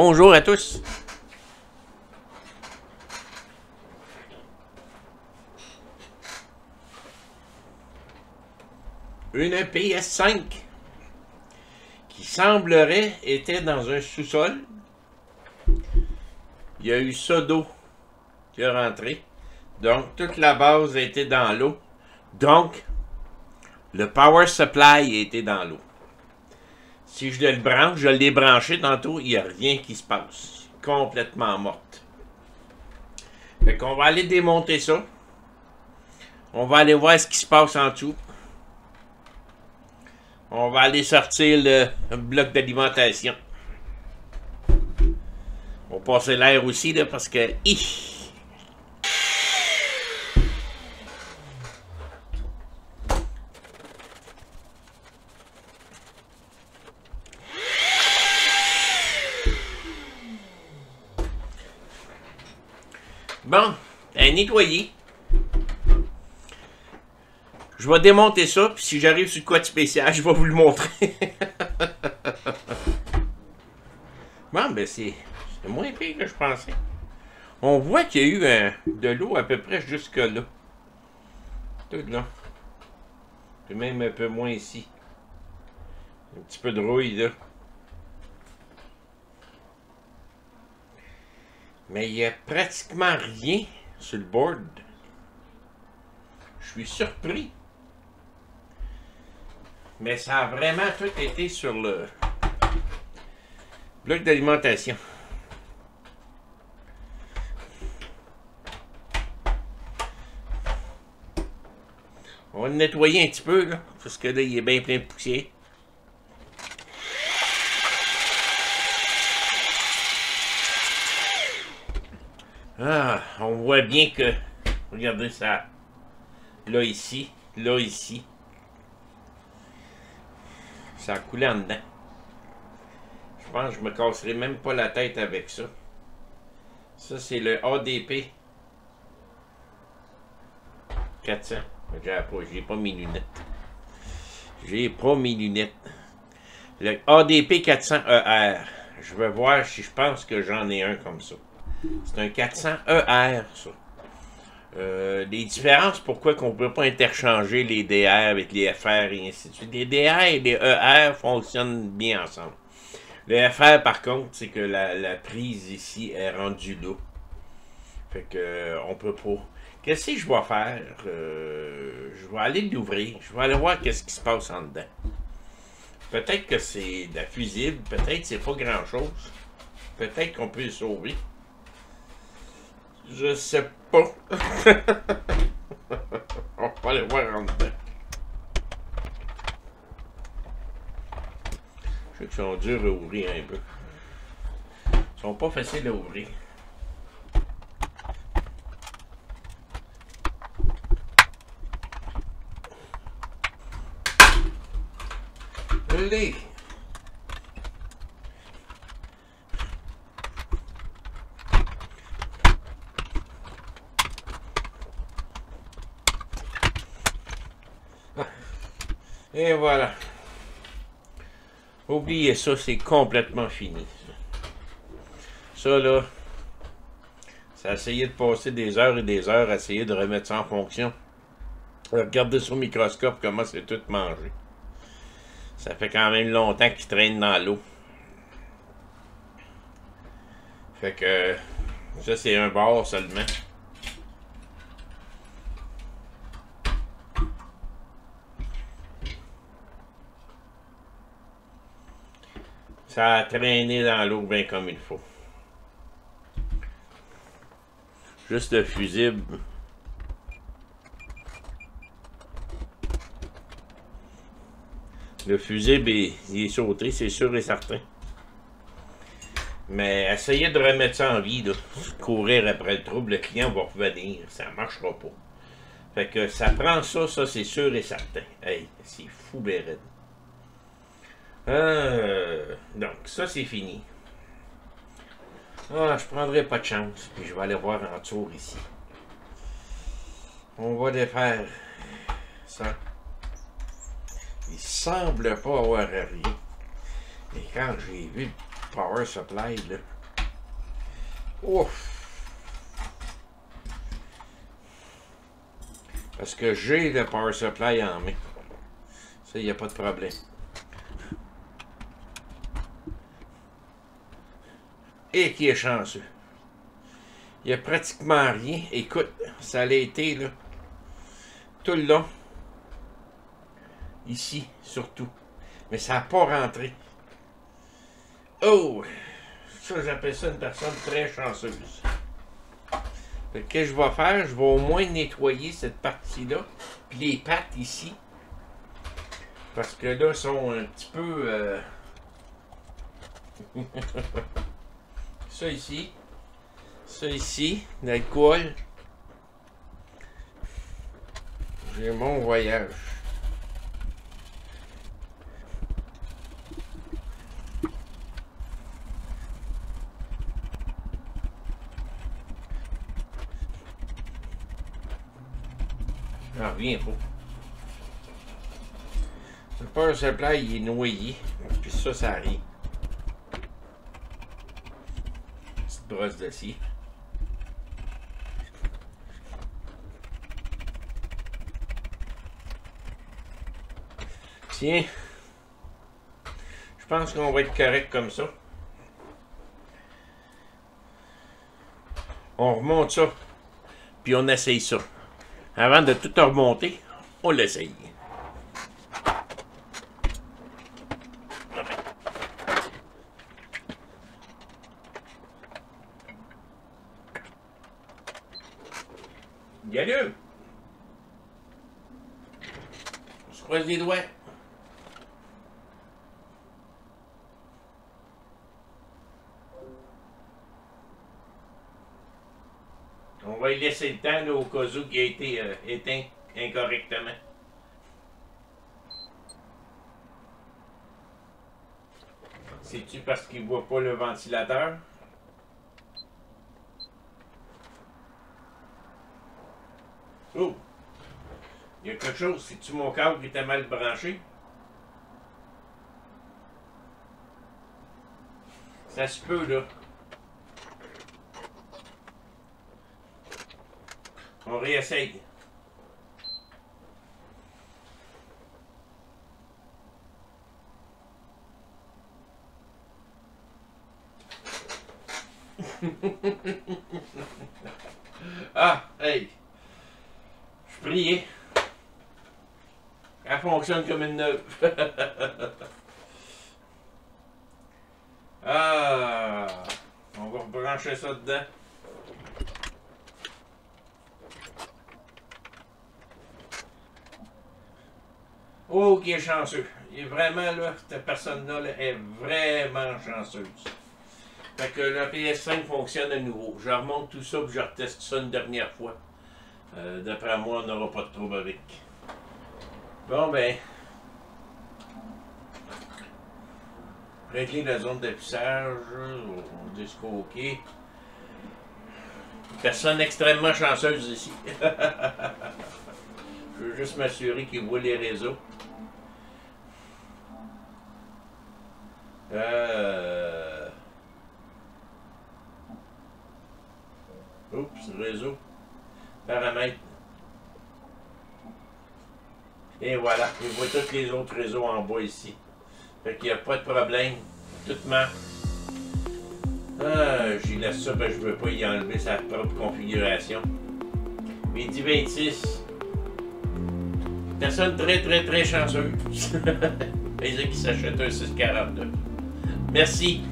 Bonjour à tous. Une PS5 qui semblerait était dans un sous-sol. Il y a eu ça d'eau qui est rentré. Donc, toute la base a été dans l'eau. Donc, le power supply a été dans l'eau. Si je le branche, je l'ai branché tantôt, il n'y a rien qui se passe. Complètement morte. Fait qu'on va aller démonter ça. On va aller voir ce qui se passe en dessous. On va aller sortir le bloc d'alimentation. On va passer l'air aussi, là, parce que... Bon, nettoyer. Je vais démonter ça, puis si j'arrive sur quoi de spécial, je vais vous le montrer. Bon, ben c'est moins pire que je pensais. On voit qu'il y a eu de l'eau à peu près jusque là. Tout là. Puis même un peu moins ici. Un petit peu de rouille là. Mais il n'y a pratiquement rien sur le board. Je suis surpris. Mais ça a vraiment tout été sur le bloc d'alimentation. On va le nettoyer un petit peu, là, parce que là, il est bien plein de poussière. Ah, on voit bien que... Regardez ça. Là, ici. Là, ici. Ça a coulé en dedans. Je pense que je me casserai même pas la tête avec ça. Ça, c'est le ADP 400. J'ai pas mes lunettes. J'ai pas mes lunettes. Le ADP 400 ER. Je vais voir si je pense que j'en ai un comme ça. C'est un 400 ER, ça. Les différences, pourquoi qu'on ne peut pas interchanger les DR avec les FR et ainsi de suite. Les DR et les ER fonctionnent bien ensemble. Le FR, par contre, c'est que la prise ici est rendue là. Fait que on peut pas. Qu'est-ce que je vais faire? Je vais aller l'ouvrir. Je vais aller voir qu'est-ce qui se passe en dedans. Peut-être que c'est de la fusible. Peut-être que c'est pas grand-chose. Peut-être qu'on peut le sauver. Je sais pas. On va aller voir en dedans. Je sais qu'ils sont durs à ouvrir un peu. Ils sont pas faciles à ouvrir. Allez! Et voilà. Oubliez ça, c'est complètement fini. Ça, là, ça a essayé de passer des heures et des heures à essayer de remettre ça en fonction. Regardez sur le microscope comment c'est tout mangé. Ça fait quand même longtemps qu'il traîne dans l'eau. Fait que ça, c'est un bord seulement. Ça a traîné dans l'eau bien comme il faut. Juste le fusible. Le fusible il est sauté, c'est sûr et certain. Mais essayez de remettre ça en vie, là. Courir après le trouble, le client va revenir. Ça ne marchera pas. Fait que ça prend ça, c'est sûr et certain. Hey, c'est fou, Béred. Donc, ça, c'est fini. Ah, je prendrai pas de chance. Puis je vais aller voir en dessous ici. On va défaire ça. Il semble pas avoir rien. Et quand j'ai vu le power supply, là, Ouf! Parce que j'ai le power supply en main. Ça, il n'y a pas de problème. Et qui est chanceux. Il n'y a pratiquement rien. Écoute, ça a été là. Tout le long. Ici, surtout. Mais ça n'a pas rentré. Oh! Ça, j'appelle ça une personne très chanceuse. Fait que qu'est-ce que je vais faire? Je vais au moins nettoyer cette partie-là. Puis les pattes ici. Parce que là, sont un petit peu... ça ici. Ça ici. L'alcool. J'ai mon voyage. J'en reviens pas. Le power supply, il est noyé. Puis ça arrive. Petite brosse d'acier. Tiens. Je pense qu'on va être correct comme ça. On remonte ça. Puis on essaye ça. Avant de tout remonter, on l'essaye. Galeux! On se croise les doigts. On va y laisser le temps là, au cas où il a été éteint incorrectement. C'est-tu parce qu'il ne voit pas le ventilateur? Oh! Il y a quelque chose. C'est-tu mon câble qui était mal branché? Ça se peut, là. On réessaye. Ah, hey! Je priais. Elle fonctionne comme une neuve. Ah! On va rebrancher ça dedans. Oh, qui est chanceux. Il est vraiment là, cette personne-là là, est vraiment chanceuse. Fait que le PS5 fonctionne à nouveau. Je remonte tout ça et je reteste ça une dernière fois. D'après moi, on n'aura pas de trouble avec. Bon ben. Régler la zone d'affichage. On dit ce OK. Personne extrêmement chanceuse ici. Je veux juste m'assurer qu'il voit les réseaux. Oups, réseau. Paramètres. Et voilà, il voit tous les autres réseaux en bas ici. Fait qu'il n'y a pas de problème. Tout marche. Ah, j'y laisse ça parce que je ne veux pas y enlever sa propre configuration. Midi 26. Personne très chanceuse. Il y a qui s'achètent un 649. Merci.